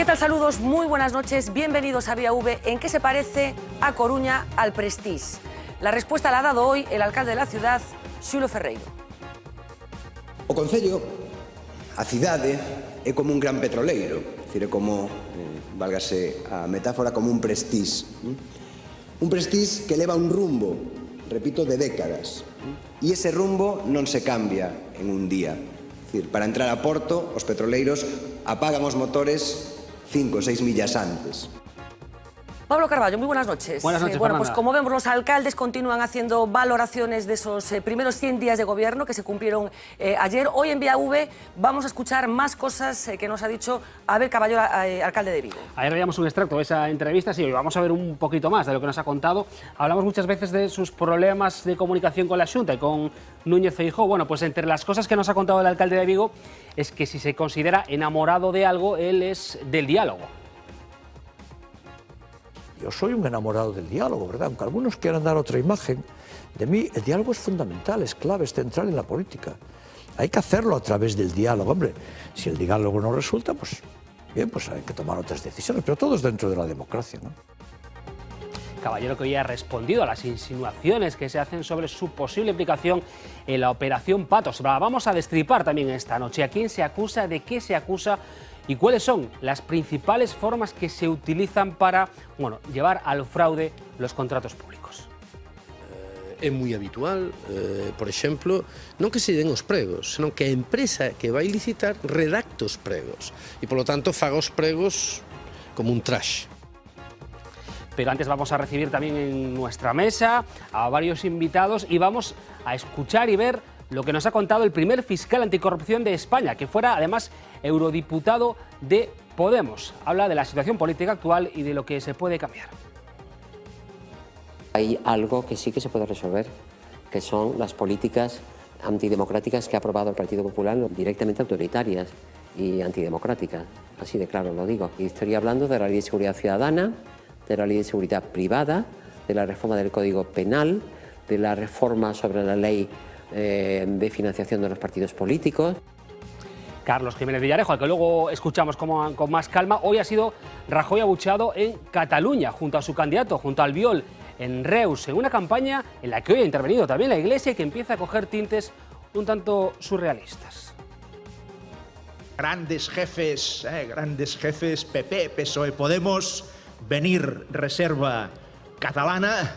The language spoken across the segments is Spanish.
¿Qué tal? Saludos, muy buenas noches, bienvenidos a Vía V. ¿En qué se parece A Coruña al Prestige? La respuesta la ha dado hoy el alcalde de la ciudad, Xulo Ferreiro. O concello, a cidade, é como un gran petroleiro, é dicir, é como, válgase a metáfora, como un Prestige. Un Prestige que leva un rumbo, repito, de décadas. E ese rumbo non se cambia en un día. É dicir, para entrar a Porto, os petroleiros apagan os motores 5 o 6 millas antes. Pablo Carballo, muy buenas noches. Buenas noches, Bueno, pues Fernanda. como vemos, los alcaldes continúan haciendo valoraciones de esos primeros 100 días de gobierno que se cumplieron ayer. Hoy en Vía V vamos a escuchar más cosas que nos ha dicho Abel Caballero, alcalde de Vigo. Ayer veíamos un extracto de esa entrevista, sí, hoy vamos a ver un poquito más de lo que nos ha contado. Hablamos muchas veces de sus problemas de comunicación con la Xunta y con Núñez Feijóo. Bueno, pues entre las cosas que nos ha contado el alcalde de Vigo es que si se considera enamorado de algo, él es del diálogo. Yo soy un enamorado del diálogo, ¿verdad? Aunque algunos quieran dar otra imagen, de mí el diálogo es fundamental, es clave, es central en la política. Hay que hacerlo a través del diálogo. Hombre, si el diálogo no resulta, pues bien, pues hay que tomar otras decisiones, pero todo es dentro de la democracia, ¿no? Caballero, que hoy ha respondido a las insinuaciones que se hacen sobre su posible implicación en la operación Patos. La vamos a destripar también esta noche. ¿A quién se acusa? ¿De qué se acusa? ¿Y cuáles son las principales formas que se utilizan para, bueno, llevar al fraude los contratos públicos? É moi habitual, por exemplo, non que se den os pregos, senón que a empresa que vai licitar redacte os pregos e, polo tanto, faga os pregos como un traxe. Pero antes vamos a recibir también en nuestra mesa a varios invitados y vamos a escuchar y ver lo que nos ha contado el primer fiscal anticorrupción de España, que fuera además eurodiputado de Podemos. Habla de la situación política actual y de lo que se puede cambiar. Hay algo que sí que se puede resolver, que son las políticas antidemocráticas que ha aprobado el Partido Popular, directamente autoritarias y antidemocráticas. Así de claro lo digo. Y estaría hablando de la Ley de Seguridad Ciudadana, de la Ley de Seguridad Privada, de la reforma del Código Penal, de la reforma sobre la ley de financiación de los partidos políticos. Carlos Jiménez Villarejo, al que luego escuchamos con más calma, hoy ha sido Rajoy abucheado en Cataluña, junto a su candidato, junto al Albiol, en Reus, en una campaña en la que hoy ha intervenido también la Iglesia y que empieza a coger tintes un tanto surrealistas. Grandes jefes, PP, PSOE, Podemos, venir reserva catalana,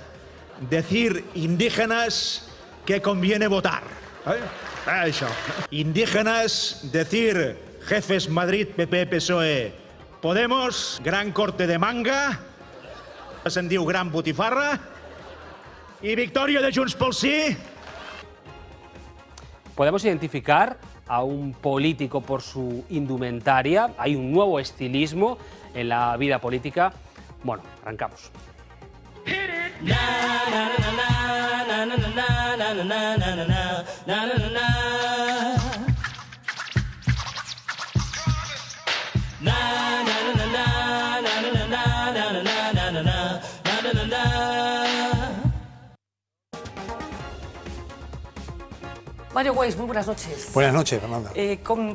decir indígenas que conviene votar. Això. Indígenas, decir jefes Madrid, PP, PSOE, Podemos, gran corte de manga, se'n diu gran botifarra, i victòria de Junts pel Sí. Podemos identificar a un político por su indumentaria, hay un nuevo estilismo en la vida política. Bueno, arrancamos. Mario Weiss, muy buenas noches. Buenas noches, Fernanda.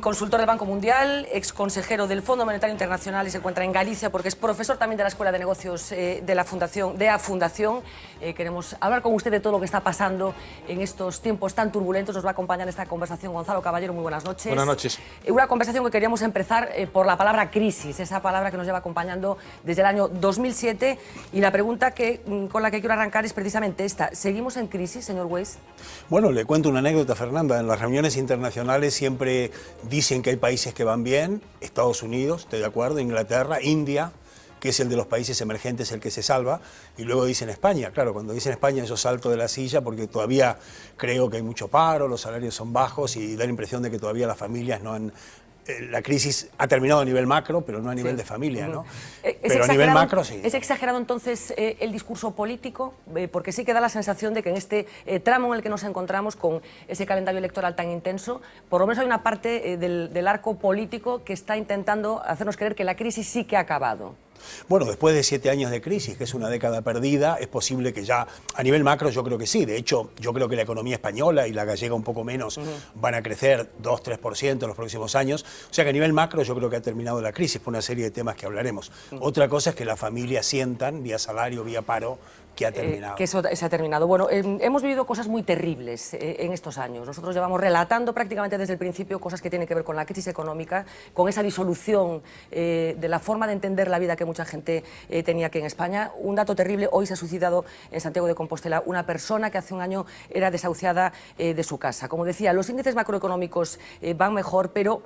Consultor del Banco Mundial, ex consejero del Fondo Monetario Internacional y se encuentra en Galicia porque es profesor también de la Escuela de Negocios de la Fundación, de A Fundación. Queremos hablar con usted de todo lo que está pasando en estos tiempos tan turbulentos. Nos va a acompañar en esta conversación Gonzalo Caballero. Muy buenas noches. Buenas noches. Una conversación que queríamos empezar por la palabra crisis, esa palabra que nos lleva acompañando desde el año 2007. Y la pregunta con la que quiero arrancar es precisamente esta. ¿Seguimos en crisis, señor Weiss? Bueno, le cuento una anécdota, Fernanda. En las reuniones internacionales siempre dicen que hay países que van bien, Estados Unidos, estoy de acuerdo, Inglaterra, India, que es el de los países emergentes el que se salva, y luego dicen España. Claro, cuando dicen España yo salto de la silla porque todavía creo que hay mucho paro, los salarios son bajos y da la impresión de que todavía las familias no han... La crisis ha terminado a nivel macro, pero no a nivel de familia, ¿no? Pero a nivel macro sí. ¿Es exagerado entonces el discurso político? Porque sí que da la sensación de que en este tramo en el que nos encontramos con ese calendario electoral tan intenso, por lo menos hay una parte del arco político que está intentando hacernos creer que la crisis sí que ha acabado. Bueno, después de 7 años de crisis, que es una década perdida, es posible que ya, a nivel macro yo creo que sí. De hecho, yo creo que la economía española y la gallega un poco menos van a crecer 2-3% en los próximos años. O sea que a nivel macro yo creo que ha terminado la crisis por una serie de temas que hablaremos. Otra cosa es que las familias sientan, vía salario, vía paro, que ha terminado. Que eso se ha terminado. Bueno, hemos vivido cosas muy terribles en estos años. Nosotros llevamos relatando prácticamente desde el principio cosas que tienen que ver con la crisis económica, con esa disolución de la forma de entender la vida que mucha gente tenía aquí en España. Un dato terrible, hoy se ha suicidado en Santiago de Compostela una persona que hace un año era desahuciada de su casa. Como decía, los índices macroeconómicos van mejor, pero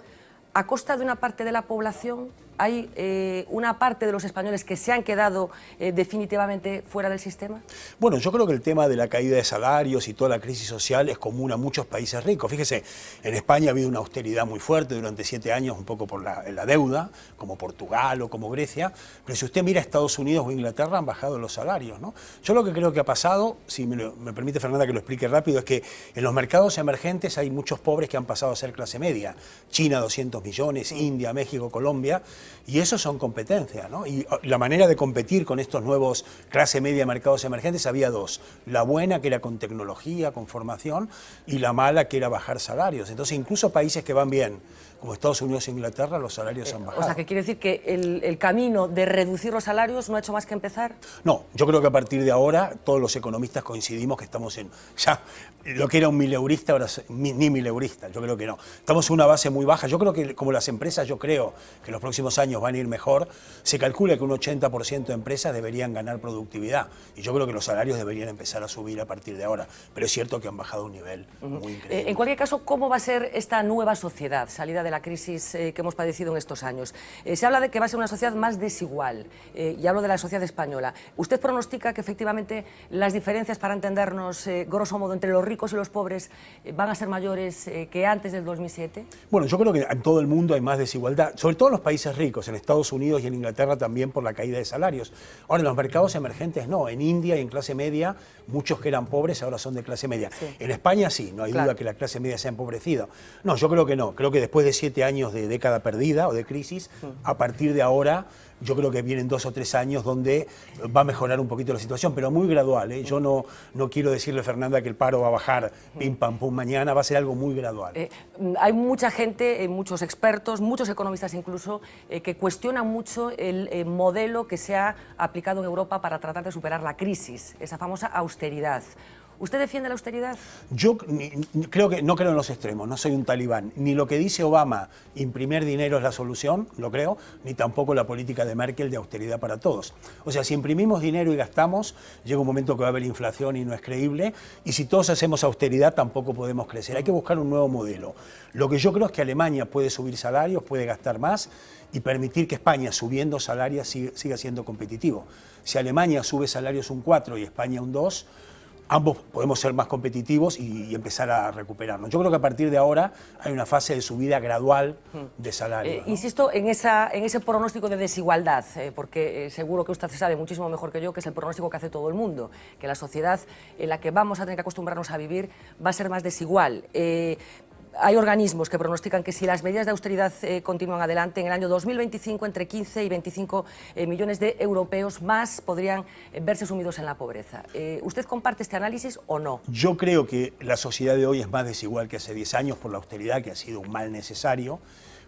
a costa de una parte de la población. ¿Hay una parte de los españoles que se han quedado definitivamente fuera del sistema? Bueno, yo creo que el tema de la caída de salarios y toda la crisis social es común a muchos países ricos. Fíjese, en España ha habido una austeridad muy fuerte durante 7 años, un poco por la deuda, como Portugal o como Grecia, pero si usted mira a Estados Unidos o Inglaterra han bajado los salarios, ¿no? Yo lo que creo que ha pasado, si me permite Fernanda que lo explique rápido, es que en los mercados emergentes hay muchos pobres que han pasado a ser clase media. China 200 millones, India, México, Colombia. Y eso son competencias, ¿no? Y la manera de competir con estos nuevos clase media mercados emergentes había dos. La buena, que era con tecnología, con formación, y la mala, que era bajar salarios. Entonces, incluso países que van bien, como Estados Unidos e Inglaterra, los salarios han bajado. O sea, que quiere decir que el camino de reducir los salarios no ha hecho más que empezar. No, yo creo que a partir de ahora todos los economistas coincidimos que estamos en... Ya, lo que era un mileurista ahora es ni mileurista, yo creo que no. Estamos en una base muy baja. Yo creo que como las empresas, yo creo que en los próximos años van a ir mejor. Se calcula que un 80% de empresas deberían ganar productividad. Y yo creo que los salarios deberían empezar a subir a partir de ahora. Pero es cierto que han bajado a un nivel muy increíble. En cualquier caso, ¿cómo va a ser esta nueva sociedad, salida de la crisis que hemos padecido en estos años? Se habla de que va a ser una sociedad más desigual, y hablo de la sociedad española. ¿Usted pronostica que efectivamente las diferencias, para entendernos, grosso modo, entre los ricos y los pobres van a ser mayores que antes del 2007? Bueno, yo creo que en todo el mundo hay más desigualdad, sobre todo en los países ricos, en Estados Unidos y en Inglaterra también por la caída de salarios. Ahora, en los mercados emergentes no, en India y en clase media, muchos que eran pobres ahora son de clase media. Sí. En España sí, no hay duda que la clase media se ha empobrecido. No, yo creo que no, creo que después de 7 años de década perdida o de crisis, a partir de ahora yo creo que vienen 2 o 3 años donde va a mejorar un poquito la situación, pero muy gradual, ¿eh? Yo no quiero decirle, Fernanda, que el paro va a bajar pim pam pum mañana, va a ser algo muy gradual. Hay mucha gente, muchos expertos, muchos economistas incluso, que cuestionan mucho el modelo que se ha aplicado en Europa para tratar de superar la crisis, esa famosa austeridad. ¿Usted defiende la austeridad? Yo no creo en los extremos, no soy un talibán. Ni lo que dice Obama, imprimir dinero es la solución, lo creo, ni tampoco la política de Merkel de austeridad para todos. O sea, si imprimimos dinero y gastamos, llega un momento que va a haber inflación y no es creíble, y si todos hacemos austeridad tampoco podemos crecer. Hay que buscar un nuevo modelo. Lo que yo creo es que Alemania puede subir salarios, puede gastar más y permitir que España, subiendo salarios, siga siendo competitivo. Si Alemania sube salarios un 4 y España un 2, ambos podemos ser más competitivos y empezar a recuperarnos. Yo creo que a partir de ahora hay una fase de subida gradual de salario, ¿no? Insisto en ese pronóstico de desigualdad, porque seguro que usted sabe muchísimo mejor que yo que es el pronóstico que hace todo el mundo, que la sociedad en la que vamos a tener que acostumbrarnos a vivir va a ser más desigual. Hay organismos que pronostican que si las medidas de austeridad continúan adelante, en el año 2025 entre 15 y 25 millones de europeos más podrían verse sumidos en la pobreza. ¿Usted comparte este análisis o no? Yo creo que la sociedad de hoy es más desigual que hace 10 años por la austeridad, que ha sido un mal necesario,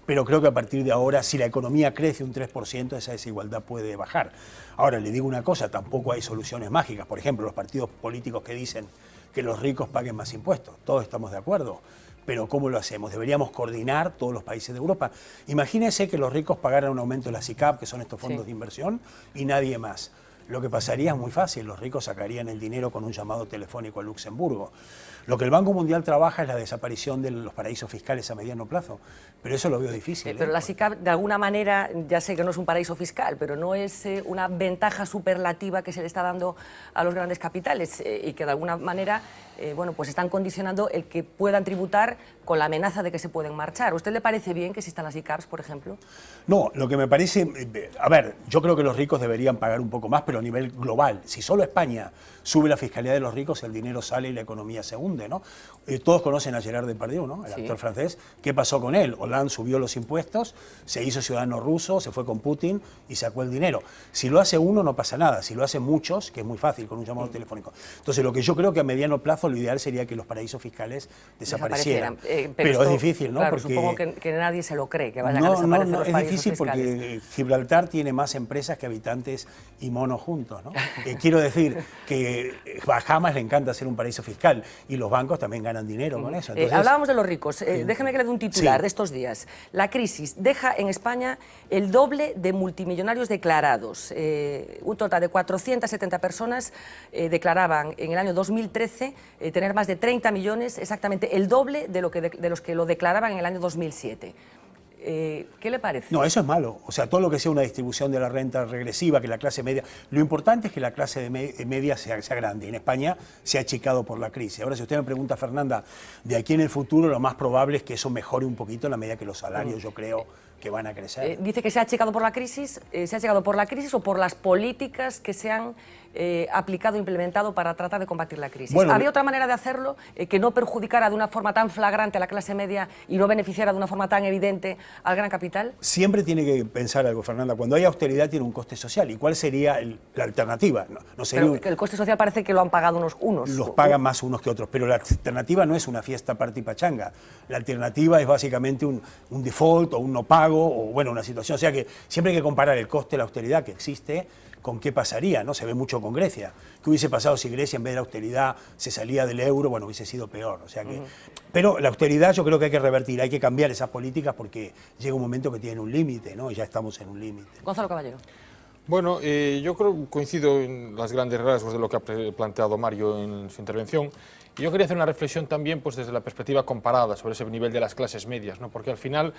pero creo que a partir de ahora, si la economía crece un 3%, esa desigualdad puede bajar. Ahora, le digo una cosa, tampoco hay soluciones mágicas. Por ejemplo, los partidos políticos que dicen que los ricos paguen más impuestos, todos estamos de acuerdo. Pero ¿cómo lo hacemos? Deberíamos coordinar todos los países de Europa. Imagínense que los ricos pagaran un aumento de la SICAP, que son estos fondos de inversión, y nadie más. Lo que pasaría es muy fácil, los ricos sacarían el dinero con un llamado telefónico a Luxemburgo. Lo que el Banco Mundial trabaja es la desaparición de los paraísos fiscales a mediano plazo, pero eso lo veo difícil. Pero la SICAP, de alguna manera, ya sé que no es un paraíso fiscal, pero no es una ventaja superlativa que se le está dando a los grandes capitales y que de alguna manera bueno, pues están condicionando el que puedan tributar con la amenaza de que se pueden marchar. ¿A usted le parece bien que existan las SICAPs, por ejemplo? No, lo que me parece... A ver, yo creo que los ricos deberían pagar un poco más, pero pero a nivel global. Si solo España sube la fiscalidad de los ricos, el dinero sale y la economía se hunde, ¿no? Todos conocen a Gerard Depardieu, ¿no? El actor francés. ¿Qué pasó con él? Hollande subió los impuestos, se hizo ciudadano ruso, se fue con Putin y sacó el dinero. Si lo hace uno no pasa nada, si lo hacen muchos, que es muy fácil con un llamado telefónico. Entonces lo que yo creo que a mediano plazo lo ideal sería que los paraísos fiscales desaparecieran. Pero esto, es difícil, ¿no? Claro, porque supongo que nadie se lo cree, que vayan a desaparecer los es paraísos difícil fiscales. porque Gibraltar tiene más empresas que habitantes y monos juntos, ¿no? Quiero decir que Bahamas le encanta ser un paraíso fiscal y los bancos también ganan dinero con eso. Entonces, hablábamos de los ricos. Déjeme que le dé un titular de estos días. La crisis deja en España el doble de multimillonarios declarados. Un total de 470 personas declaraban en el año 2013 tener más de 30 millones, exactamente el doble de los que lo declaraban en el año 2007. ¿Qué le parece? No, eso es malo. O sea, todo lo que sea una distribución de la renta regresiva, que la clase media... Lo importante es que la clase media sea grande. En España se ha achicado por la crisis. Ahora, si usted me pregunta, Fernanda, de aquí en el futuro lo más probable es que eso mejore un poquito en la medida que los salarios, yo creo, que van a crecer. Dice que se ha achicado por la crisis. ¿Se ha achicado por la crisis o por las políticas que se han aplicado, implementado para tratar de combatir la crisis? Bueno, ¿había otra manera de hacerlo que no perjudicara de una forma tan flagrante a la clase media y no beneficiara de una forma tan evidente al gran capital? Siempre tiene que pensar algo, Fernanda. Cuando hay austeridad tiene un coste social. ¿Y cuál sería la alternativa? No sería Pero el coste social parece que lo han pagado unos. Los pagan más unos que otros, pero la alternativa no es una fiesta, party y pachanga. La alternativa es básicamente un default o un no pago o, bueno, una situación. O sea que siempre hay que comparar el coste de la austeridad que existe con qué pasaría, ¿no? Se ve mucho con Grecia. ¿Qué hubiese pasado si Grecia en vez de la austeridad se salía del euro? Bueno, hubiese sido peor. O sea que, pero la austeridad yo creo que hay que revertir, hay que cambiar esas políticas porque llega un momento que tienen un límite, ¿no? Y ya estamos en un límite. Gonzalo Caballero. Bueno, yo creo coincido en las grandes rasgos de lo que ha planteado Mario en su intervención. Y yo quería hacer una reflexión también pues, desde la perspectiva comparada sobre ese nivel de las clases medias, ¿no? Porque al final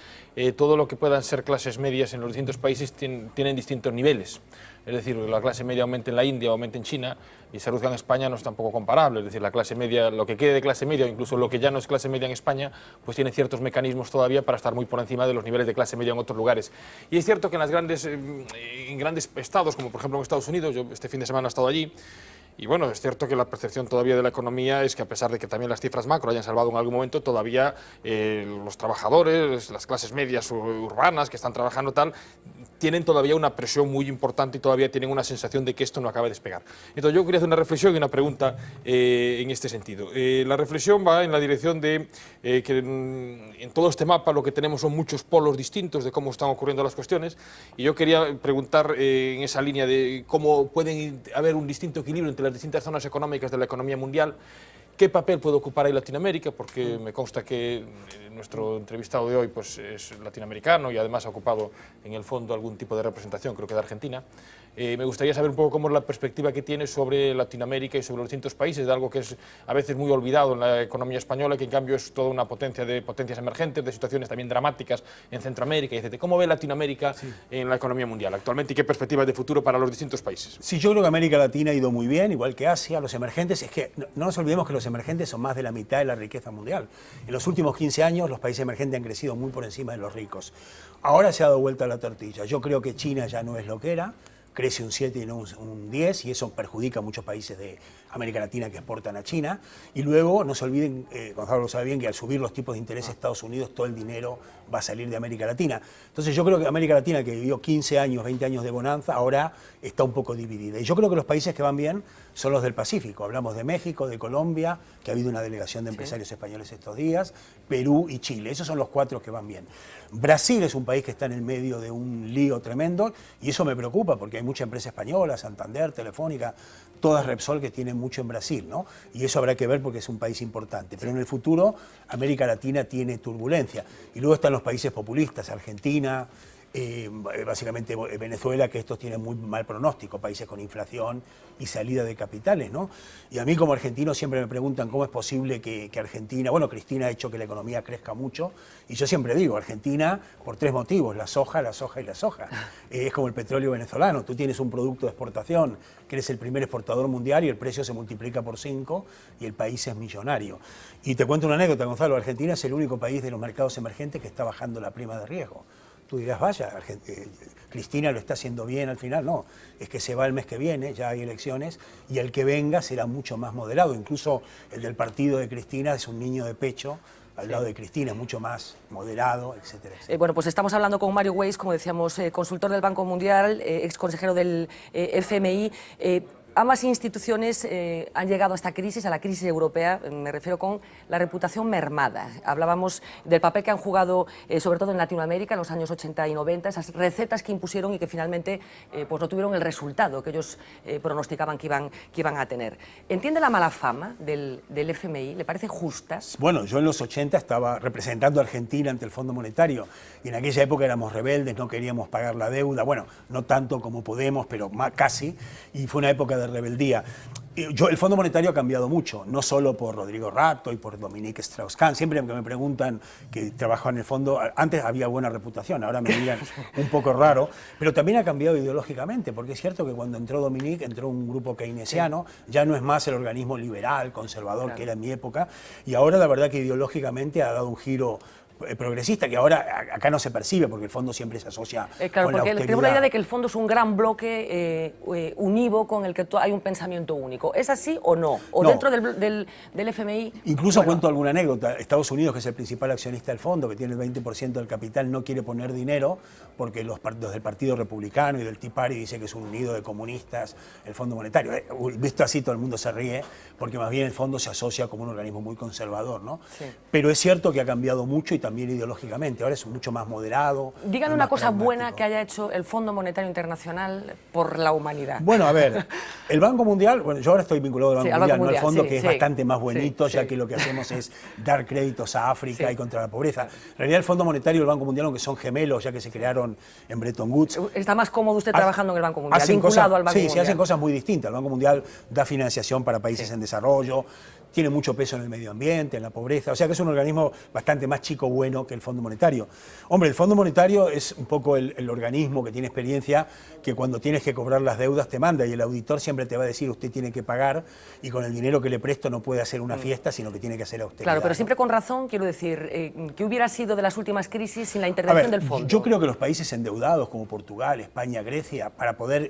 todo lo que puedan ser clases medias en los distintos países tienen distintos niveles. Es decir, la clase media aumenta en la India, aumenta en China y se reduzca en España no es tampoco comparable. Es decir, la clase media, lo que quede de clase media o incluso lo que ya no es clase media en España, pues tiene ciertos mecanismos todavía para estar muy por encima de los niveles de clase media en otros lugares. Y es cierto que en grandes estados, como por ejemplo en Estados Unidos, yo este fin de semana he estado allí, y bueno, es cierto que la percepción todavía de la economía es que a pesar de que también las cifras macro hayan salvado en algún momento, todavía los trabajadores, las clases medias urbanas que están trabajando tal, tienen todavía una presión muy importante y todavía tienen una sensación de que esto no acaba de despegar. Entonces yo quería hacer una reflexión y una pregunta en este sentido. La reflexión va en la dirección de que en todo este mapa lo que tenemos son muchos polos distintos de cómo están ocurriendo las cuestiones y yo quería preguntar en esa línea de cómo pueden haber un distinto equilibrio entre las distintas zonas económicas de la economía mundial. ¿Qué papel puede ocupar ahí Latinoamérica? Porque me consta que nuestro entrevistado de hoy pues, es latinoamericano y además ha ocupado en el fondo algún tipo de representación, creo que de Argentina. Me gustaría saber un poco cómo es la perspectiva que tiene sobre Latinoamérica y sobre los distintos países, de algo que es a veces muy olvidado en la economía española, que en cambio es toda una potencia de potencias emergentes, de situaciones también dramáticas en Centroamérica, etc. ¿Cómo ve Latinoamérica en la economía mundial actualmente y qué perspectivas de futuro para los distintos países? Sí, yo creo que América Latina ha ido muy bien, igual que Asia. Los emergentes, es que no nos olvidemos que los emergentes son más de la mitad de la riqueza mundial. En los últimos 15 años los países emergentes han crecido muy por encima de los ricos. Ahora se ha dado vuelta la tortilla. Yo creo que China ya no es lo que era, crece un 7 y no un 10, y eso perjudica a muchos países de América Latina que exportan a China. Y luego, no se olviden, Gonzalo lo sabe bien, que al subir los tipos de interés de Estados Unidos, todo el dinero va a salir de América Latina. Entonces yo creo que América Latina, que vivió 15 años, 20 años de bonanza, ahora está un poco dividida. Y yo creo que los países que van bien son los del Pacífico. Hablamos de México, de Colombia, que ha habido una delegación de empresarios españoles estos días, Perú y Chile. Esos son los 4 que van bien. Brasil es un país que está en el medio de un lío tremendo y eso me preocupa porque hay mucha empresa española, Santander, Telefónica, todas Repsol que tienen mucho en Brasil, ¿no? Y eso habrá que ver porque es un país importante. Pero en el futuro América Latina tiene turbulencia. Y luego están los países populistas, Argentina, básicamente Venezuela, que estos tienen muy mal pronóstico, países con inflación y salida de capitales, ¿no? Y a mí como argentino siempre me preguntan cómo es posible que Argentina, bueno, Cristina ha hecho que la economía crezca mucho, y yo siempre digo, Argentina, por 3 motivos, la soja, la soja y la soja. Es como el petróleo venezolano, tú tienes un producto de exportación, que eres el primer exportador mundial y el precio se multiplica por 5 y el país es millonario. Y te cuento una anécdota, Gonzalo, Argentina es el único país de los mercados emergentes que está bajando la prima de riesgo. Tú dirás, vaya, Cristina lo está haciendo bien al final. No, es que se va el mes que viene, ya hay elecciones, y el que venga será mucho más moderado. Incluso el del partido de Cristina es un niño de pecho al lado de Cristina, es mucho más moderado, etcétera, etcétera. Bueno, pues estamos hablando con Mario Weiss, como decíamos, consultor del Banco Mundial, ex consejero del FMI. Ambas instituciones han llegado a esta crisis, a la crisis europea, me refiero con la reputación mermada. Hablábamos del papel que han jugado, sobre todo en Latinoamérica, en los años 80 y 90, esas recetas que impusieron y que finalmente pues no tuvieron el resultado que ellos pronosticaban que iban a tener. ¿Entiende la mala fama del FMI? ¿Le parece justa? Bueno, yo en los 80 estaba representando a Argentina ante el Fondo Monetario y en aquella época éramos rebeldes, no queríamos pagar la deuda, bueno, no tanto como Podemos, pero casi, y fue una época de rebeldía. El Fondo Monetario ha cambiado mucho, no solo por Rodrigo Rato y por Dominique Strauss-Kahn. Siempre que me preguntan que trabajo en el fondo, antes había buena reputación, ahora me miran un poco raro, pero también ha cambiado ideológicamente, porque es cierto que cuando entró Dominique, entró un grupo keynesiano, ya no es más el organismo liberal, conservador que era en mi época, y ahora la verdad que ideológicamente ha dado un giro progresista, que ahora acá no se percibe porque el fondo siempre se asocia claro, con la porque austeridad. tenemos la idea de que el fondo es un gran bloque unívoco en el que hay un pensamiento único. ¿Es así o no? ¿O no. Dentro del FMI? Incluso cuento alguna anécdota. Estados Unidos, que es el principal accionista del fondo, que tiene el 20% del capital, no quiere poner dinero porque los del Partido Republicano y del Tea Party dicen que es un nido de comunistas el Fondo Monetario. Visto así todo el mundo se ríe porque más bien el fondo se asocia como un organismo muy conservador, ¿no? Sí. Pero es cierto que ha cambiado mucho y también ideológicamente. Ahora es mucho más moderado. Díganme una cosa buena que haya hecho el Fondo Monetario Internacional por la humanidad. Bueno, a ver, el Banco Mundial, bueno, yo ahora estoy vinculado al Banco Mundial, no al fondo, que es bastante más bonito, ya que lo que hacemos es dar créditos a África y contra la pobreza. En realidad el Fondo Monetario y el Banco Mundial, aunque son gemelos, ya que se crearon en Bretton Woods. Está más cómodo usted trabajando en el Banco Mundial, vinculado al Banco Mundial. Sí, se hacen cosas muy distintas. El Banco Mundial da financiación para países en desarrollo, tiene mucho peso en el medio ambiente, en la pobreza, o sea que es un organismo bastante más chico bueno que el Fondo Monetario. Hombre, el Fondo Monetario es un poco el organismo que tiene experiencia, que cuando tienes que cobrar las deudas te manda y el auditor siempre te va a decir usted tiene que pagar y con el dinero que le presto no puede hacer una fiesta, sino que tiene que hacer austeridad. Claro, pero siempre con razón, quiero decir, ¿qué hubiera sido de las últimas crisis sin la intervención del Fondo? Yo creo que los países endeudados como Portugal, España, Grecia, para poder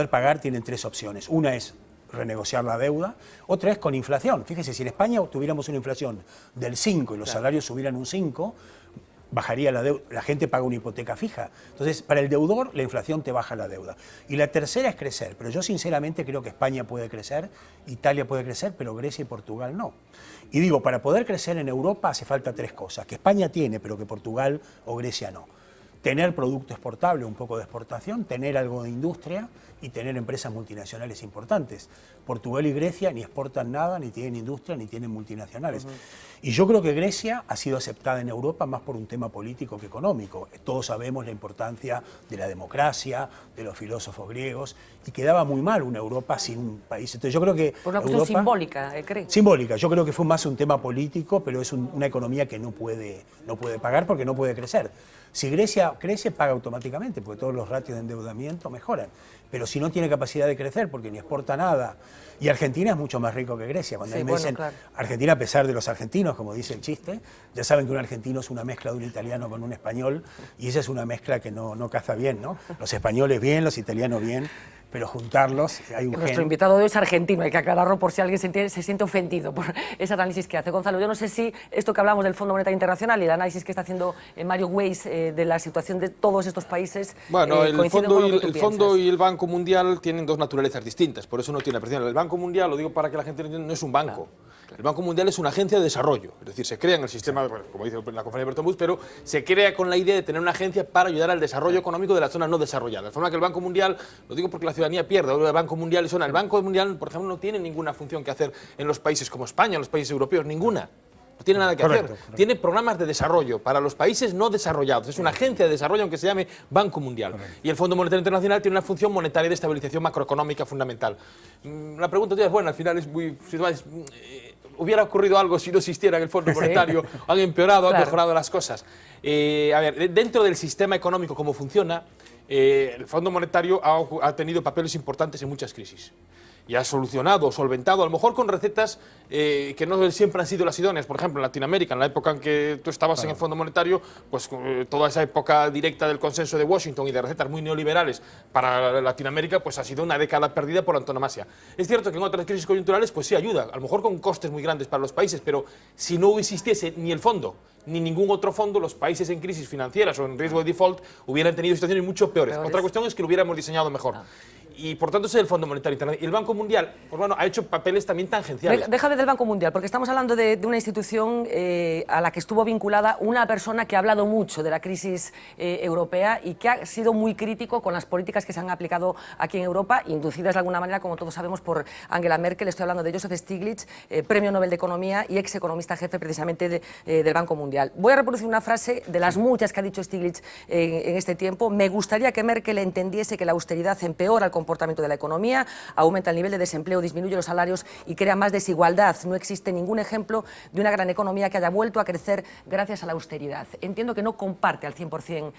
pagar tienen tres opciones. Una es renegociar la deuda, otra es con inflación. Fíjese, si en España tuviéramos una inflación del 5 y los salarios subieran un 5, bajaría la deuda, la gente paga una hipoteca fija. Entonces, para el deudor, la inflación te baja la deuda. Y la tercera es crecer, pero yo sinceramente creo que España puede crecer, Italia puede crecer, pero Grecia y Portugal no. Y digo, para poder crecer en Europa hace falta tres cosas, que España tiene, pero que Portugal o Grecia no. Tener producto exportable, un poco de exportación, tener algo de industria y tener empresas multinacionales importantes. Portugal y Grecia ni exportan nada, ni tienen industria, ni tienen multinacionales. Y yo creo que Grecia ha sido aceptada en Europa más por un tema político que económico. Todos sabemos la importancia de la democracia, de los filósofos griegos, y quedaba muy mal una Europa sin un país. Entonces yo creo que por una cuestión simbólica, ¿cree? Simbólica. Yo creo que fue más un tema político, pero es una economía que no puede pagar porque no puede crecer. Si Grecia crece, paga automáticamente, porque todos los ratios de endeudamiento mejoran. Pero si no tiene capacidad de crecer, porque ni exporta nada. Y Argentina es mucho más rico que Grecia. Cuando me dicen Argentina, a pesar de los argentinos, como dice el chiste, ya saben que un argentino es una mezcla de un italiano con un español, y esa es una mezcla que no caza bien, ¿no? Los españoles bien, los italianos bien, pero juntarlos hay un Nuestro invitado de hoy es argentino, hay que aclararlo por si alguien se siente ofendido por ese análisis que hace. Gonzalo, yo no sé si esto que hablamos del Fondo Monetario Internacional y el análisis que está haciendo Mario Weiss de la situación de todos estos países. Bueno, el Fondo y el Banco Mundial tienen dos naturalezas distintas, por eso no tiene presión. El Banco Mundial, lo digo para que la gente lo entienda, no es un banco. El Banco Mundial es una agencia de desarrollo, es decir, se crea en el sistema, como dice la conferencia de Bretton Woods, pero se crea con la idea de tener una agencia para ayudar al desarrollo económico de las zonas no desarrolladas. De forma que el Banco Mundial, lo digo porque la ciudadanía pierde, el Banco Mundial es el Banco Mundial, por ejemplo, no tiene ninguna función que hacer en los países como España, en los países europeos, ninguna. No tiene nada que hacer. Tiene programas de desarrollo para los países no desarrollados. Es una agencia de desarrollo, aunque se llame Banco Mundial. Y el Fondo Monetario Internacional tiene una función monetaria de estabilización macroeconómica fundamental. La pregunta es, bueno, al final es muy... ¿Hubiera ocurrido algo si no existiera en el Fondo Monetario? ¿Han empeorado, han mejorado las cosas? A ver, dentro del sistema económico, ¿cómo funciona? El Fondo Monetario ha tenido papeles importantes en muchas crisis. y ha solucionado, solventado, a lo mejor con recetas que no siempre han sido las idóneas. Por ejemplo, en Latinoamérica, en la época en que tú estabas en el Fondo Monetario, pues toda esa época directa del consenso de Washington y de recetas muy neoliberales para Latinoamérica, pues ha sido una década perdida por antonomasia. Es cierto que en otras crisis coyunturales, pues sí ayuda, a lo mejor con costes muy grandes para los países, pero si no existiese ni el fondo, ni ningún otro fondo, los países en crisis financieras o en riesgo de default hubieran tenido situaciones mucho peores. Otra cuestión es que lo hubiéramos diseñado mejor. Y por tanto es el Fondo Monetario Internacional. Y el Banco Mundial, pues bueno, ha hecho papeles también tangenciales. Déjame del Banco Mundial, porque estamos hablando de una institución a la que estuvo vinculada una persona que ha hablado mucho de la crisis europea y que ha sido muy crítico con las políticas que se han aplicado aquí en Europa, inducidas de alguna manera, como todos sabemos, por Angela Merkel. Estoy hablando de Joseph Stiglitz, Premio Nobel de Economía y ex economista jefe precisamente del Banco Mundial. Voy a reproducir una frase de las muchas que ha dicho Stiglitz en este tiempo. Me gustaría que Merkel entendiese que la austeridad empeora el comportamiento de la economía, aumenta el nivel de desempleo, disminuye los salarios y crea más desigualdad. No existe ningún ejemplo de una gran economía que haya vuelto a crecer gracias a la austeridad. Entiendo que no comparte al 100%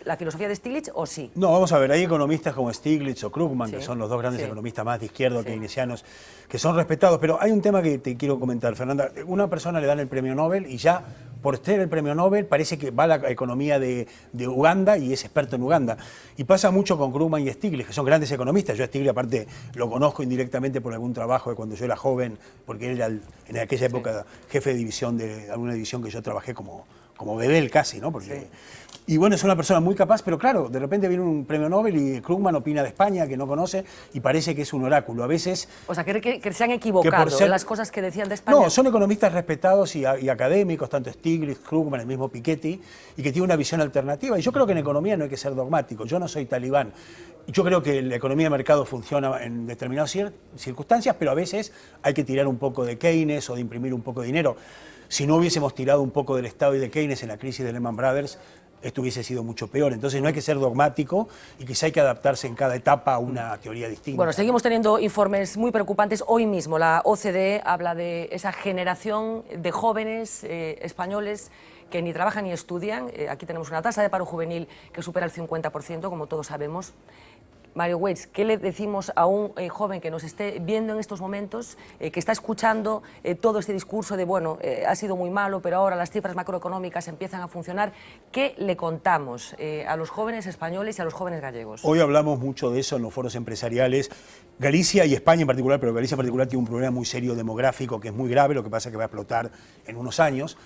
la filosofía de Stiglitz, ¿o sí? No, vamos a ver, hay economistas como Stiglitz o Krugman, que son los dos grandes economistas más de izquierda keynesianos, que son respetados, pero hay un tema que te quiero comentar, Fernanda. Una persona le dan el premio Nobel y ya por ser el premio Nobel parece que va a la economía de Uganda y es experto en Uganda. Y pasa mucho con Krugman y Stiglitz, que son grandes economistas. Yo a Stiglitz aparte lo conozco indirectamente por algún trabajo de cuando yo era joven, porque él era en aquella época jefe de división de alguna división que yo trabajé como Bedel casi, ¿no? Porque, y bueno, es una persona muy capaz, pero claro, de repente viene un premio Nobel y Krugman opina de España, que no conoce, y parece que es un oráculo. A veces... O sea, que se han equivocado en las cosas que decían de España. No, son economistas respetados y académicos, tanto Stiglitz, Krugman, el mismo Piketty, y que tienen una visión alternativa. Y yo creo que en economía no hay que ser dogmático. Yo no soy talibán. Yo creo que la economía de mercado funciona en determinadas circunstancias, pero a veces hay que tirar un poco de Keynes o de imprimir un poco de dinero. Si no hubiésemos tirado un poco del Estado y de Keynes en la crisis de Lehman Brothers, esto hubiese sido mucho peor. Entonces no hay que ser dogmático y quizá hay que adaptarse en cada etapa a una teoría distinta. Bueno, seguimos teniendo informes muy preocupantes. Hoy mismo la OCDE habla de esa generación de jóvenes españoles que ni trabajan ni estudian. Aquí tenemos una tasa de paro juvenil que supera el 50%, como todos sabemos. Mario Waits, ¿qué le decimos a un joven que nos esté viendo en estos momentos, que está escuchando todo este discurso de, bueno, ha sido muy malo, pero ahora las cifras macroeconómicas empiezan a funcionar? ¿Qué le contamos a los jóvenes españoles y a los jóvenes gallegos? Hoy hablamos mucho de eso en los foros empresariales. Galicia y España en particular, pero Galicia en particular tiene un problema muy serio demográfico que es muy grave, lo que pasa es que va a explotar en unos años.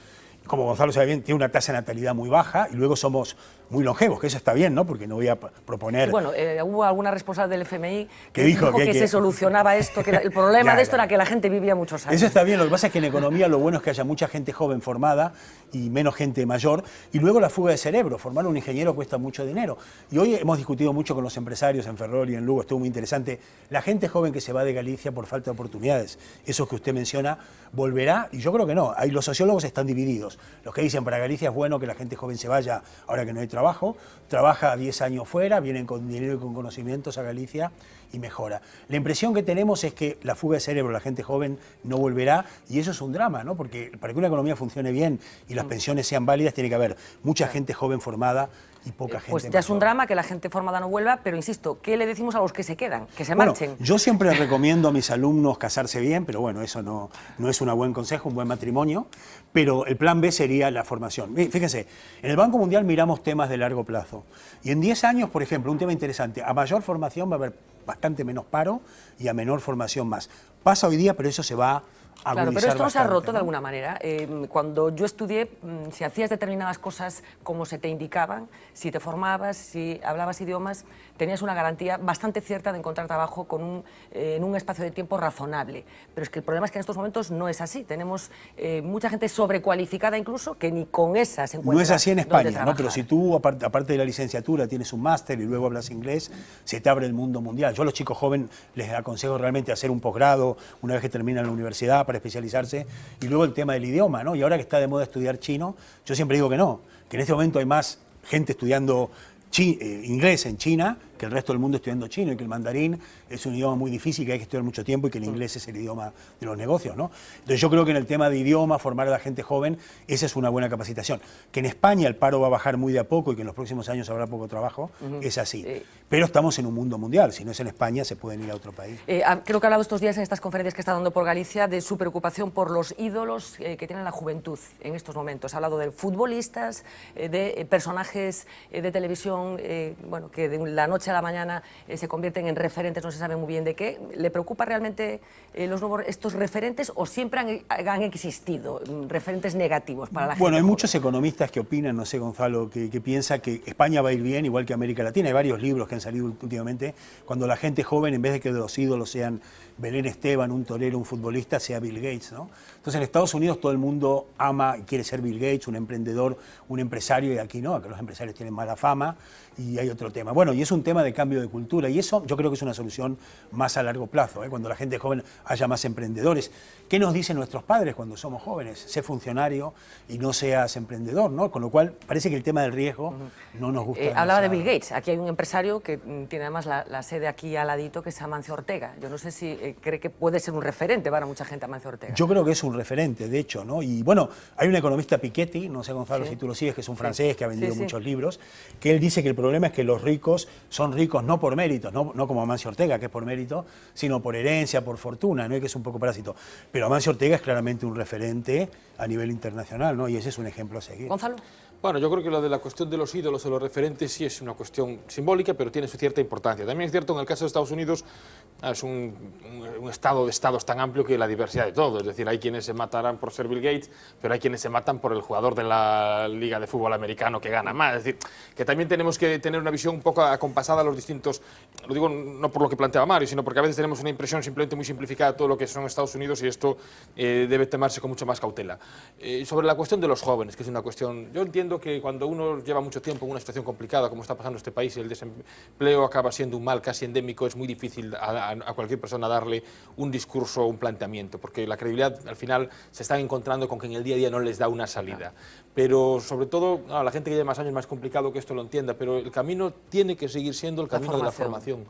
Como Gonzalo sabe bien, tiene una tasa de natalidad muy baja y luego somos muy longevos, que eso está bien, ¿no? Porque no voy a proponer... Bueno, hubo alguna responsable del FMI que dijo que se solucionaba esto, que el problema de esto era que la gente vivía muchos años. Eso está bien, lo que pasa es que en economía lo bueno es que haya mucha gente joven formada y menos gente mayor, y luego la fuga de cerebro. Formar un ingeniero cuesta mucho dinero. Y hoy hemos discutido mucho con los empresarios en Ferrol y en Lugo, estuvo muy interesante. La gente joven que se va de Galicia por falta de oportunidades, eso que usted menciona, volverá, y yo creo que no. Ahí los sociólogos están divididos. Los que dicen para Galicia es bueno que la gente joven se vaya ahora que no hay trabajo, trabaja 10 años fuera, vienen con dinero y con conocimientos a Galicia y mejora. La impresión que tenemos es que la fuga de cerebro, la gente joven no volverá, y eso es un drama, ¿no? Porque para que una economía funcione bien y las pensiones sean válidas, tiene que haber mucha gente joven formada y poca gente Pues ya es un drama que la gente formada no vuelva, pero insisto, ¿qué le decimos a los que se quedan, que se marchen? Yo siempre recomiendo a mis alumnos casarse bien, pero bueno, eso no es un buen consejo, un buen matrimonio, pero el plan B sería la formación. Fíjense, en el Banco Mundial miramos temas de largo plazo, y en 10 años, por ejemplo, un tema interesante, a mayor formación va a haber bastante menos paro y a menor formación más. Pasa hoy día, pero eso se va a agudizar. Claro, pero esto no se ha roto, ¿no? De alguna manera. Cuando yo estudié, si hacías determinadas cosas como se te indicaban, si te formabas, si hablabas idiomas, tenías una garantía bastante cierta de encontrar trabajo en un espacio de tiempo razonable. Pero es que el problema es que en estos momentos no es así. Tenemos mucha gente sobrecualificada incluso que ni con esa se encuentra. No es así en España, ¿no? Pero si tú, aparte de la licenciatura, tienes un máster y luego hablas inglés, se te abre el mundo mundial. Yo a los chicos jóvenes les aconsejo realmente hacer un posgrado una vez que terminan la universidad para especializarse, y luego el tema del idioma, ¿no? Y ahora que está de moda estudiar chino, yo siempre digo que no, que en este momento hay más gente estudiando inglés en China que el resto del mundo estudiando chino y que el mandarín es un idioma muy difícil, que hay que estudiar mucho tiempo y que el inglés es el idioma de los negocios, ¿no? Entonces yo creo que en el tema de idioma, formar a la gente joven, esa es una buena capacitación. Que en España el paro va a bajar muy de a poco y que en los próximos años habrá poco trabajo, es así. Pero estamos en un mundo mundial, si no es en España se pueden ir a otro país. Creo que ha hablado estos días en estas conferencias que está dando por Galicia de su preocupación por los ídolos que tiene la juventud en estos momentos. Ha hablado de futbolistas, de personajes de televisión, bueno, que de la noche a la mañana se convierten en referentes, no se sabe muy bien de qué. ¿Le preocupa realmente estos referentes o siempre han existido referentes negativos para la gente? Bueno, hay joven? muchos economistas que opinan, no sé, Gonzalo, que piensa que España va a ir bien, igual que América Latina. Hay varios libros que han salido últimamente, cuando la gente joven, en vez de que los ídolos sean Belén Esteban, un torero, un futbolista, sea Bill Gates, ¿no? Entonces en Estados Unidos todo el mundo ama y quiere ser Bill Gates, un emprendedor, un empresario, y aquí no, que los empresarios tienen mala fama y hay otro tema. Bueno, y es un tema de cambio de cultura y eso yo creo que es una solución más a largo plazo, ¿eh? Cuando la gente joven haya más emprendedores. ¿Qué nos dicen nuestros padres cuando somos jóvenes? Sé funcionario y no seas emprendedor, ¿no? Con lo cual parece que el tema del riesgo no nos gusta. Hablaba de Bill Gates. Aquí hay un empresario que tiene además la sede aquí al ladito, que es Amancio Ortega. Yo no sé si cree que puede ser un referente para mucha gente Amancio Ortega. Yo creo que es un referente, de hecho, ¿no? Y bueno, hay un economista, Piketty, no sé, Gonzalo, si tú lo sigues, que es un francés que ha vendido muchos libros, que él dice que el problema es que los ricos son ricos no por mérito, no como Amancio Ortega, que es por mérito, sino por herencia, por fortuna, ¿no? Y que es un poco parásito. Pero Amancio Ortega es claramente un referente a nivel internacional, ¿no? Y ese es un ejemplo a seguir. Gonzalo. Bueno, yo creo que lo de la cuestión de los ídolos o los referentes sí es una cuestión simbólica, pero tiene su cierta importancia. También es cierto, en el caso de Estados Unidos, es un estado de estados tan amplio que la diversidad de todo. Es decir, hay quienes se matarán por ser Bill Gates, pero hay quienes se matan por el jugador de la Liga de Fútbol Americano que gana más. Es decir, que también tenemos que tener una visión un poco acompasada a los distintos, lo digo no por lo que planteaba Mario, sino porque a veces tenemos una impresión simplemente muy simplificada de todo lo que son Estados Unidos y esto debe tomarse con mucho más cautela. Sobre la cuestión de los jóvenes, que es una cuestión, yo entiendo que cuando uno lleva mucho tiempo en una situación complicada, como está pasando este país, y el desempleo acaba siendo un mal casi endémico, es muy difícil a cualquier persona darle un discurso o un planteamiento, porque la credibilidad al final se están encontrando con que en el día a día no les da una salida. Pero sobre todo, la gente que lleva más años es más complicado que esto lo entienda, pero el camino tiene que seguir siendo el camino de la formación.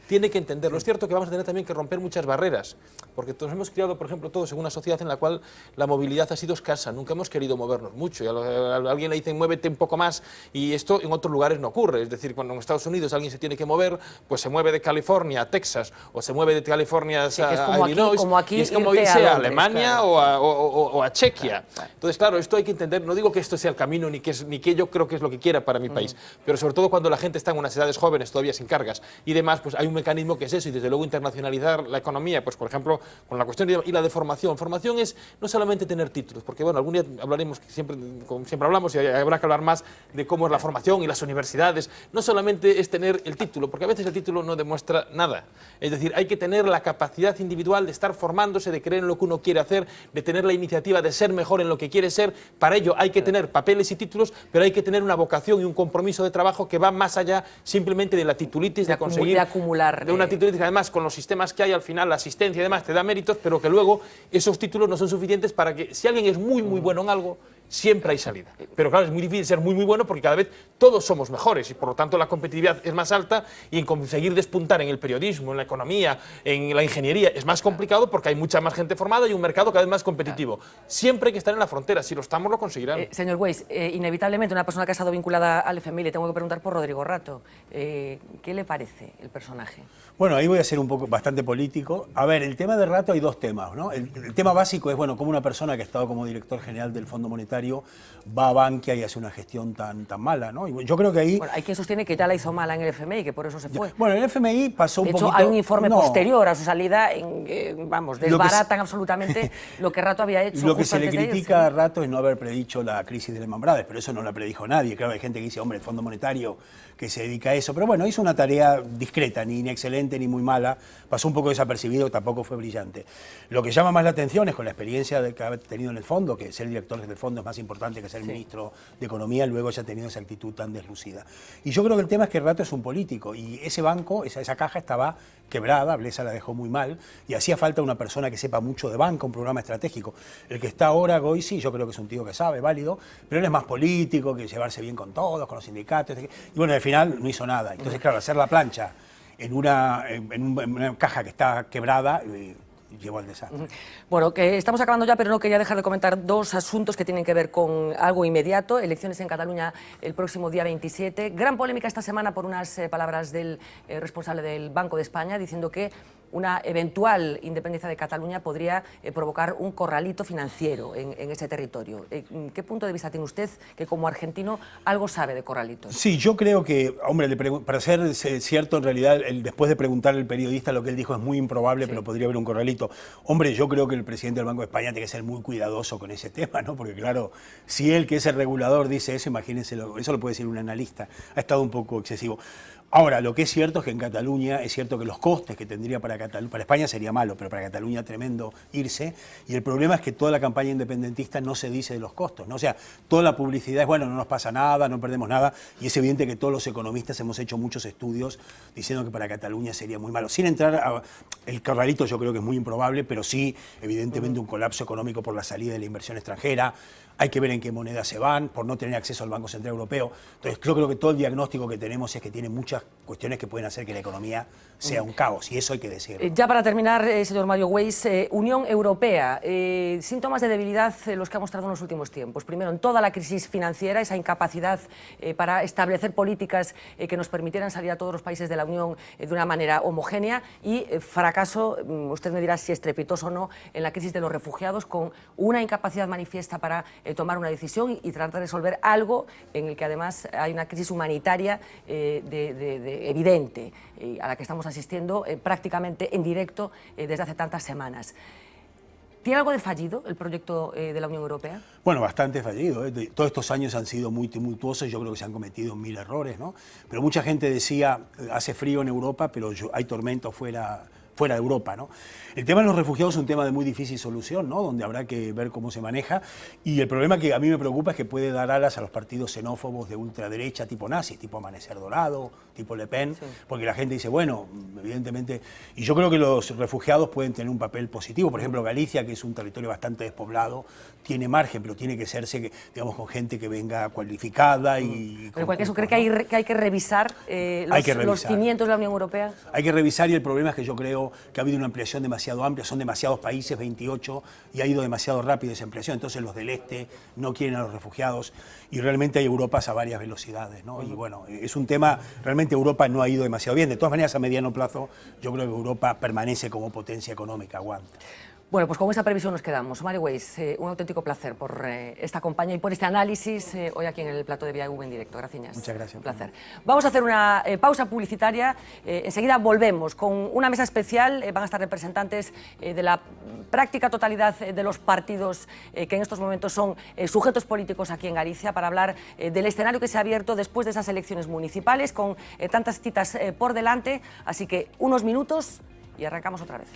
Tiene que entenderlo. Es cierto que vamos a tener también que romper muchas barreras, porque nos hemos criado, por ejemplo, todos en una sociedad en la cual la movilidad ha sido escasa, nunca hemos querido movernos mucho, y a alguien le dicen muévete un poco más, y esto en otros lugares no ocurre. Es decir, cuando en Estados Unidos alguien se tiene que mover, pues se mueve de California a Texas, o se mueve de California a Illinois, y es como irse a Alemania, claro, o a Chequia. Claro. Entonces, claro, esto hay que entender, no digo que esto sea el camino, ni que yo creo que es lo que quiera para mi país, pero sobre todo cuando la gente está en unas edades jóvenes, todavía sin cargas, y demás, pues hay un mecanismo que es eso, y desde luego internacionalizar la economía, pues por ejemplo, con la cuestión y la de formación. Formación es no solamente tener títulos, porque bueno, algún día hablaremos, como siempre hablamos, y habrá que hablar más de cómo es la formación y las universidades. No solamente es tener el título, porque a veces el título no demuestra nada. Es decir, hay que tener la capacidad individual de estar formándose, de creer en lo que uno quiere hacer, de tener la iniciativa de ser mejor en lo que quiere ser. Para ello hay que tener papeles y títulos, pero hay que tener una vocación y un compromiso de trabajo que va más allá simplemente de la titulitis, de conseguir, de acumular. De una titulitis, además con los sistemas que hay al final, la asistencia y demás te da méritos, pero que luego esos títulos no son suficientes para que, si alguien es muy bueno en algo, siempre hay salida. Pero claro, es muy difícil ser muy bueno porque cada vez todos somos mejores y por lo tanto la competitividad es más alta, y en conseguir despuntar en el periodismo, en la economía, en la ingeniería es más complicado porque hay mucha más gente formada y un mercado cada vez más competitivo. Siempre hay que estar en la frontera, si lo estamos lo conseguirán. Señor Weiss, inevitablemente una persona que ha estado vinculada al FMI, le tengo que preguntar por Rodrigo Rato. ¿Qué le parece el personaje? Bueno, ahí voy a ser un poco bastante político. A ver, el tema de Rato hay dos temas, ¿no? El tema básico es, bueno, cómo una persona que ha estado como director general del Fondo Monetario va a Bankia y hace una gestión tan mala, ¿no? Y yo creo que ahí... Bueno, hay quien sostiene que ya la hizo mala en el FMI y que por eso se fue. Bueno, el FMI pasó un poquito... De hecho, hay un informe posterior a su salida en vamos, desbaratan absolutamente lo que Rato había hecho. Lo que se le critica a Rato es no haber predicho la crisis de Lehman Brothers, pero eso no la predijo nadie. Claro, hay gente que dice, hombre, el Fondo Monetario que se dedica a eso, pero bueno, hizo una tarea discreta, ni excelente ni muy mala, pasó un poco desapercibido, tampoco fue brillante. Lo que llama más la atención es con la experiencia que ha tenido en el fondo, que ser director del fondo es más más importante que ser ministro de Economía, luego haya tenido esa actitud tan deslucida. Y yo creo que el tema es que Rato es un político y ese banco, esa caja estaba quebrada, Blesa la dejó muy mal y hacía falta una persona que sepa mucho de banca, un programa estratégico. El que está ahora, Goisi, yo creo que es un tío que sabe, válido, pero él es más político, que llevarse bien con todos, con los sindicatos, y bueno, al final no hizo nada. Entonces, claro, hacer la plancha en una caja que está quebrada, llevó al desastre. Bueno, que estamos acabando ya, pero no quería dejar de comentar dos asuntos que tienen que ver con algo inmediato. Elecciones en Cataluña el próximo día 27. Gran polémica esta semana por unas palabras del responsable del Banco de España diciendo que una eventual independencia de Cataluña podría provocar un corralito financiero en ese territorio. ¿Qué punto de vista tiene usted, que como argentino algo sabe de corralitos? Sí, yo creo que, hombre, para ser cierto, en realidad, después de preguntarle al periodista, lo que él dijo es muy improbable, pero podría haber un corralito. Hombre, yo creo que el presidente del Banco de España tiene que ser muy cuidadoso con ese tema, ¿no? Porque claro, si él, que es el regulador, dice eso, imagínense, eso lo puede decir un analista, ha estado un poco excesivo. Ahora, lo que es cierto es que en Cataluña, es cierto que los costes que tendría para España sería malo, pero para Cataluña tremendo irse, y el problema es que toda la campaña independentista no se dice de los costos, ¿no? O sea, toda la publicidad es, bueno, no nos pasa nada, no perdemos nada, y es evidente que todos los economistas hemos hecho muchos estudios diciendo que para Cataluña sería muy malo. Sin entrar a el corralito, yo creo que es muy improbable, pero sí, evidentemente, un colapso económico por la salida de la inversión extranjera. Hay que ver en qué moneda se van, por no tener acceso al Banco Central Europeo. Entonces, yo creo que todo el diagnóstico que tenemos es que tiene muchas cuestiones que pueden hacer que la economía sea un caos, y eso hay que decirlo. Ya para terminar, señor Mario Weiss, Unión Europea, síntomas de debilidad los que ha mostrado en los últimos tiempos. Primero, en toda la crisis financiera, esa incapacidad para establecer políticas que nos permitieran salir a todos los países de la Unión de una manera homogénea, y fracaso, usted me dirá si estrepitoso o no, en la crisis de los refugiados, con una incapacidad manifiesta para tomar una decisión y tratar de resolver algo en el que además hay una crisis humanitaria evidente, a la que estamos asistiendo prácticamente en directo desde hace tantas semanas. ¿Tiene algo de fallido el proyecto de la Unión Europea? Bueno, bastante fallido. Todos estos años han sido muy tumultuosos, yo creo que se han cometido 1000 errores, ¿no? Pero mucha gente decía, hace frío en Europa, pero hay tormento fuera de Europa, ¿no? El tema de los refugiados es un tema de muy difícil solución, ¿no? Donde habrá que ver cómo se maneja, y el problema que a mí me preocupa es que puede dar alas a los partidos xenófobos de ultraderecha tipo nazis, tipo Amanecer Dorado, tipo Le Pen, porque la gente dice, bueno, evidentemente, y yo creo que los refugiados pueden tener un papel positivo. Por ejemplo, Galicia, que es un territorio bastante despoblado, tiene margen, pero tiene que serse, digamos, con gente que venga cualificada y... Pero en cualquier caso, ¿cree que hay que revisar los cimientos de la Unión Europea? Hay que revisar, y el problema es que yo creo que ha habido una ampliación demasiado amplia, son demasiados países, 28, y ha ido demasiado rápido esa ampliación. Entonces los del este no quieren a los refugiados, y realmente hay Europas a varias velocidades, ¿no? Y bueno, es un tema, realmente Europa no ha ido demasiado bien. De todas maneras, a mediano plazo, yo creo que Europa permanece como potencia económica, aguanta. Bueno, pues con esa previsión nos quedamos. Mario Weiss, un auténtico placer por esta compañía y por este análisis hoy aquí en el plato de VIAV en directo. Gracias. Muchas gracias. Un placer. Vamos a hacer una pausa publicitaria. Enseguida volvemos con una mesa especial. Van a estar representantes de la práctica totalidad de los partidos que en estos momentos son sujetos políticos aquí en Galicia, para hablar del escenario que se ha abierto después de esas elecciones municipales, con tantas citas por delante. Así que unos minutos y arrancamos otra vez.